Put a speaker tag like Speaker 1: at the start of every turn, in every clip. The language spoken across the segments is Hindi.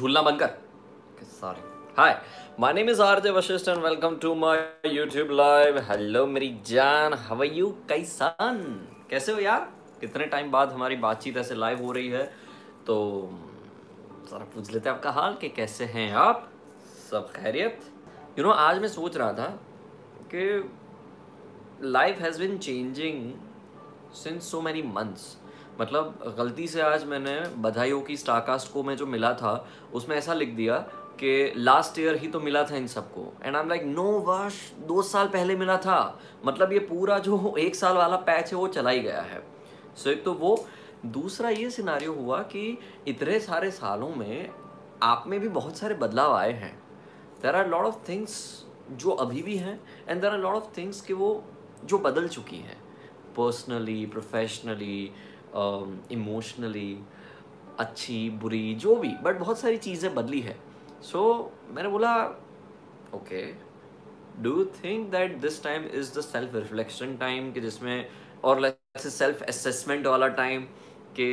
Speaker 1: झूलना बंद कर। Sorry. Hi, my name is RJ Vashishth and welcome to my YouTube live. Hello मेरी जान, हाउ आर यू, कैसन, कैसे हो यार? कितने टाइम बाद हमारी बातचीत ऐसे लाइव हो रही है, तो जरा पूछ लेते हैं आपका हाल कि कैसे हैं आप, सब खैरियत? आज मैं सोच रहा था कि life has been changing since so many months. मतलब गलती से आज मैंने बधाइयों की स्टारकास्ट को मैं जो मिला था उसमें ऐसा लिख दिया कि लास्ट ईयर ही तो मिला था इन सबको, and I am like no वर्ष, 2 साल पहले मिला था। मतलब ये पूरा जो 1 साल वाला पैच है वो चला ही गया है। सो एक तो वो, दूसरा ये सिनारियो हुआ कि इतने सारे सालों में आप में भी बहुत सारे बदलाव आए हैं। There are lot of things जो अभी भी हैं, and there are lot of things कि वो जो बदल चुकी हैं, पर्सनली, प्रोफेशनली, इमोशनली, अच्छी बुरी जो भी, बट बहुत सारी चीज़ें बदली है। सो मैंने बोला okay, do you think that this time is the self reflection time, कि जिसमें, और लेट्स से सेल्फ असेसमेंट वाला टाइम, कि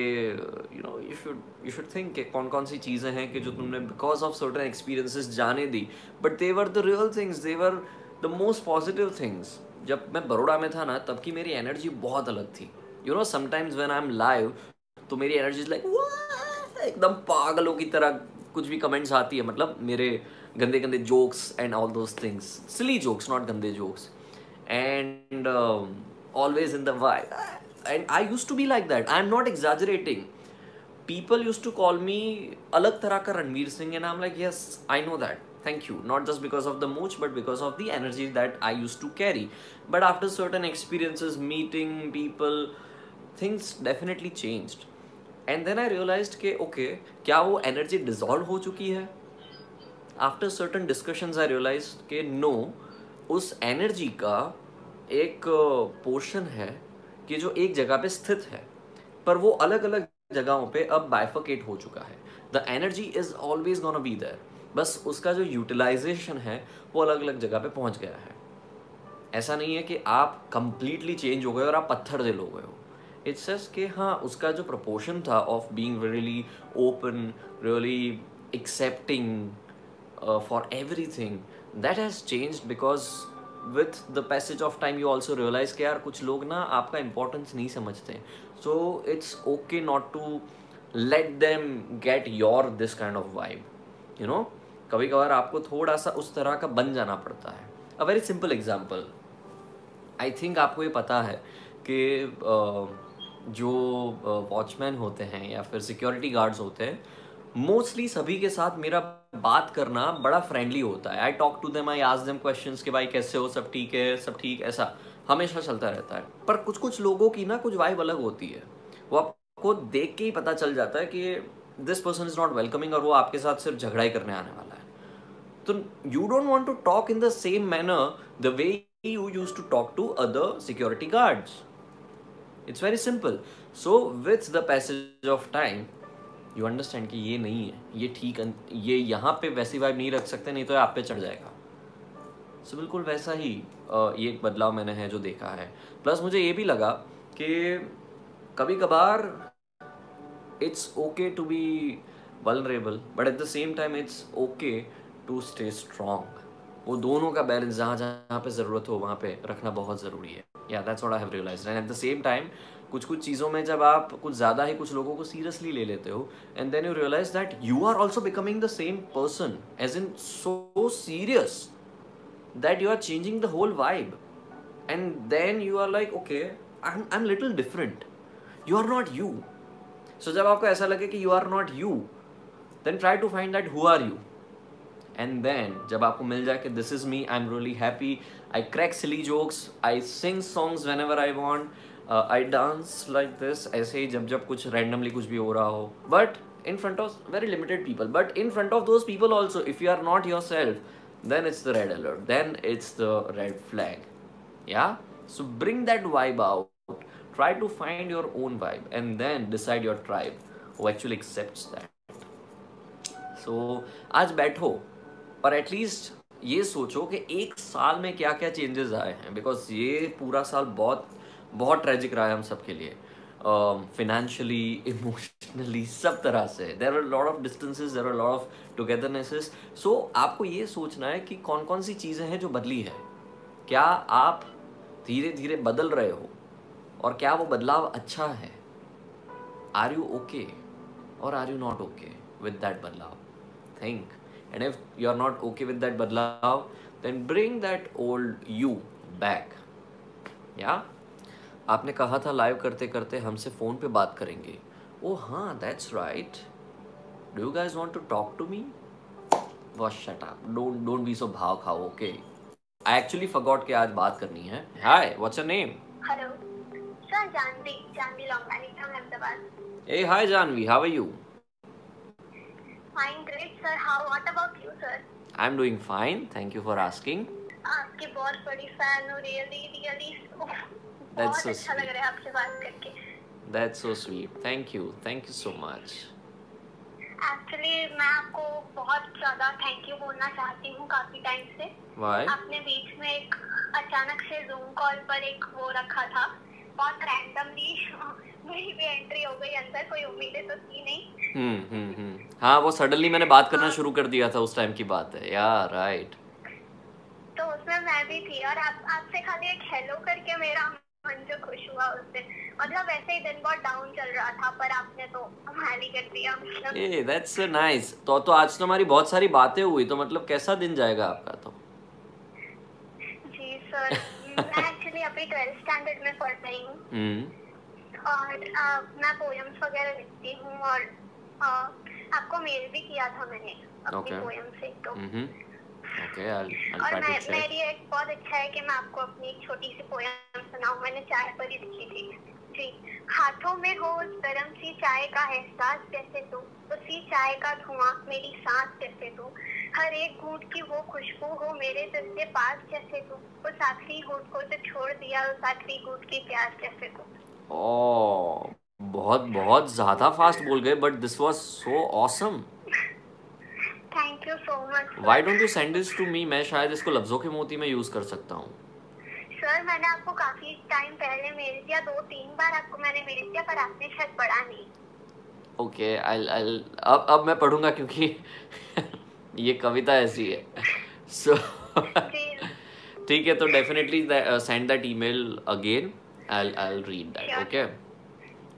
Speaker 1: यू शुड थिंक कि कौन कौन सी चीज़ें हैं कि जो तुमने बिकॉज ऑफ सर्टेन एक्सपीरियंसेस जाने दी, but they were the real things, they were the most positive things. जब मैं बड़ौदा में था ना, तब की मेरी एनर्जी बहुत अलग थी। Sometimes when I am live तो मेरी एनर्जी इज लाइक एकदम पागलों की तरह कुछ भी कमेंट्स आती है, मतलब मेरे गंदे गंदे jokes and all those things, silly jokes, not गंदे jokes, and always in the vibe. And I used to be like that. I'm not exaggerating. People used to call me alag tarah ka Ranveer Singh, and I'm like, yes, I know that. Thank you. Not just because of the mooch, but because of the energy that I used to carry. But after certain experiences, meeting people, things definitely changed. And then I realized कि okay, क्या वो energy dissolve हो चुकी है? After certain discussions, I realized कि no, उस energy का एक पोर्शन है कि जो एक जगह पे स्थित है, पर वो अलग अलग जगहों पे अब बाइफर्केट हो चुका है। The energy is always gonna be there, बस उसका जो यूटिलाइजेशन है वो अलग अलग जगह पे पहुंच गया है। ऐसा नहीं है कि आप कंप्लीटली चेंज हो गए और आप पत्थर दिल हो गए हो। इट्स जस्ट कि हाँ, उसका जो प्रपोर्शन था of being really open, really accepting for everything, that has changed because with the passage of time you also realize कि यार कुछ लोग ना आपका importance नहीं समझते, so it's okay not to let them get your this kind of vibe. कभी कभार आपको थोड़ा सा उस तरह का बन जाना पड़ता है। a very simple example, I think आपको ये पता है कि जो वॉचमैन होते हैं या फिर सिक्योरिटी गार्ड्स होते हैं, मोस्टली सभी के साथ मेरा बात करना बड़ा फ्रेंडली होता है। I talk to them, I ask them questions कि भाई कैसे हो, सब ठीक है, सब ठीक, ऐसा हमेशा चलता रहता है। पर कुछ कुछ लोगों की ना कुछ वाइब अलग होती है, वो आपको देख के ही पता चल जाता है कि this person is not welcoming, और वो आपके साथ सिर्फ झगड़ा ही करने आने वाला है। तो you don't want to talk in the same manner the way you used to talk to other security guards. It's very simple. So with the passage of time you understand कि ये नहीं है, ये ठीक, ये यहाँ पे वैसी वाइब नहीं रख सकते, नहीं तो आप पे चढ़ जाएगा। सो बिल्कुल वैसा ही ये एक बदलाव मैंने है जो देखा है। प्लस मुझे ये भी लगा कि कभी कभार it's okay to be vulnerable, but at the same time it's okay to stay strong. वो दोनों का बैलेंस जहाँ जहाँ पे ज़रूरत हो वहाँ पे रखना बहुत ज़रूरी है। या that's what I have realised. And at the same time कुछ कुछ चीज़ों में जब आप कुछ ज़्यादा ही कुछ लोगों को सीरियसली ले लेते हो, and then you realize that you are also becoming the same person, as in so serious that you are changing the whole vibe, and then you are like okay, I am little different, you are not you. So जब आपको ऐसा लगे कि you are not you, then try to find that who are you. And then जब आपको मिल जाए कि this is me, I am really happy, I crack silly jokes, I sing songs when ever I want, I dance like this, ऐसे ही जब जब कुछ रैंडमली कुछ भी हो रहा हो, but in front of very limited people, but in front of those people also, if you are not yourself, then it's the red alert, then it's the red flag. Yeah, so bring that vibe out, try to find your own vibe, and then decide your tribe who actually accepts that. So आज बैठो और एटलीस्ट ये सोचो कि 1 साल में क्या क्या चेंजेस आए हैं, बिकॉज ये पूरा साल बहुत बहुत ट्रेजिक रहा है हम सब के लिए। financially, emotionally, सब तरह से there are a lot of distances, there are a lot of togethernesses. So आपको ये सोचना है कि कौन कौन सी चीज़ें हैं जो बदली है, क्या आप धीरे धीरे बदल रहे हो और क्या वो बदलाव अच्छा है. Are you okay or are you not okay with that बदलाव? Think. And if you are not okay with that बदलाव, then bring that old you back. Yeah? आपने कहा था लाइव करते करते हमसे फ़ोन पे बात करेंगे. Oh हाँ, that's right. Do you guys want to talk to me? Boss, shut up. Don't be so भाव खाओ, okay? I actually forgot कि आज बात करनी है. Hi, what's your name?
Speaker 2: Hello. Sir, Janvi Longbani from Ahmedabad.
Speaker 1: Hey, hi Janvi, how are you?
Speaker 2: Fine, great sir. What about you, sir?
Speaker 1: I'm doing fine. Thank you for asking.
Speaker 2: आपकी बहुत बड़ी फैन हूँ, really.
Speaker 1: That's
Speaker 2: बहुत
Speaker 1: so
Speaker 2: अच्छा लग
Speaker 1: sweet.
Speaker 2: रहा है आपसे बात करके.
Speaker 1: That's so sweet. Thank you so much.
Speaker 2: Actually, मैं आपको बहुत ज़्यादा थैंक यू बोलना चाहती हूँ काफी टाइम से.
Speaker 1: Why?
Speaker 2: आपने बीच में एक अचानक से जूम कॉल पर एक वो रखा था, बहुत रैंडमली मेरी भी एंट्री हो गई अंदर, कोई उम्मीदें तो थी नहीं.
Speaker 1: हाँ, वो सडनली मैंने बात करना शुरू कर दिया था, उस टाइम की बात है. Yeah, right.
Speaker 2: तो उसमें मैं भी थी और आपसे खाली एक हेलो करके मेरा मन जो खुश हुआ उस दिन. मतलब वैसे ही दिन बहुत डाउन चल रहा था, पर आपने तो हाली कर दिया.
Speaker 1: Hey, that's so nice. तो आज तो हमारी बहुत सारी बातें हुई, तो मतलब कैसा दिन जाएगा आपका तो?
Speaker 2: जी सर, मैं एक्चुअली अभी 12th स्टैंडर्ड में पढ़ रही हूँ. और मैं पोएम्स वगैरह लिखती हूँ और आपको मेल भी किया था मैंने अपनी पोएम से. तो
Speaker 1: Okay, I'll
Speaker 2: और
Speaker 1: try to check.
Speaker 2: मेरी एक बहुत इच्छा है कि मैं आपको अपनी एक छोटी सी पोएम सुनाऊं. मैंने चाय पर ही लिखी थी. जी. हाथों में हो उस गरम सी चाय का एहसास जैसे तू, उसी चाय का धुआं मेरी सांस जैसे तू, हर एक घूंट की वो खुशबू हो मेरे दिल के पास जैसे तू, उस आखिरी घूंट को जो छोड़ दिया उस आखिरी घूंट की प्यास जैसे तू.
Speaker 1: ओह, बहुत ज़्यादा फास्ट बोल गए, but this was so awesome.
Speaker 2: Thank you so much.
Speaker 1: Why don't you send this to me? मैं शायद इसको लफ्ज़ों के मोती में यूज़ कर सकता हूँ.
Speaker 2: सर, मैंने आपको काफी टाइम पहले मेल किया, 2-3 बार आपको मैंने मेल किया, पर आपने शायद पढ़ा नहीं.
Speaker 1: Okay, अब मैं पढ़ूंगा क्योंकि ये कविता ऐसी है. So ठीक है, तो definitely send that email again. I'll read that.
Speaker 2: Sure.
Speaker 1: Okay.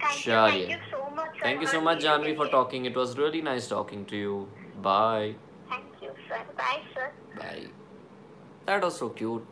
Speaker 2: Thank you so much, sir.
Speaker 1: Thank you so much, Janvi, for talking. It was really nice talking to you. Bye.
Speaker 2: Thank you, sir. Bye, sir.
Speaker 1: Bye. That was so cute.